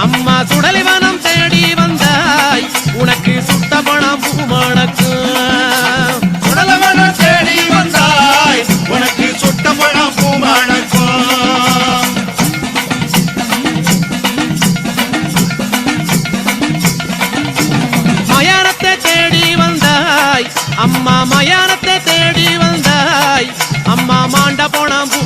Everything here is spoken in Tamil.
அம்மா சுடலிவனம் தேடி வந்தாய் உனக்கு சுட்ட பணம் பூமணக்கும் சுடலிவனம் தேடி வந்தாய் உனக்கு சுட்ட பணம் பூமணக்கும் மயானத்தை தேடி வந்தாய் அம்மா மயானத்தை தேடி வந்தாய் அம்மா மாண்ட போன பூ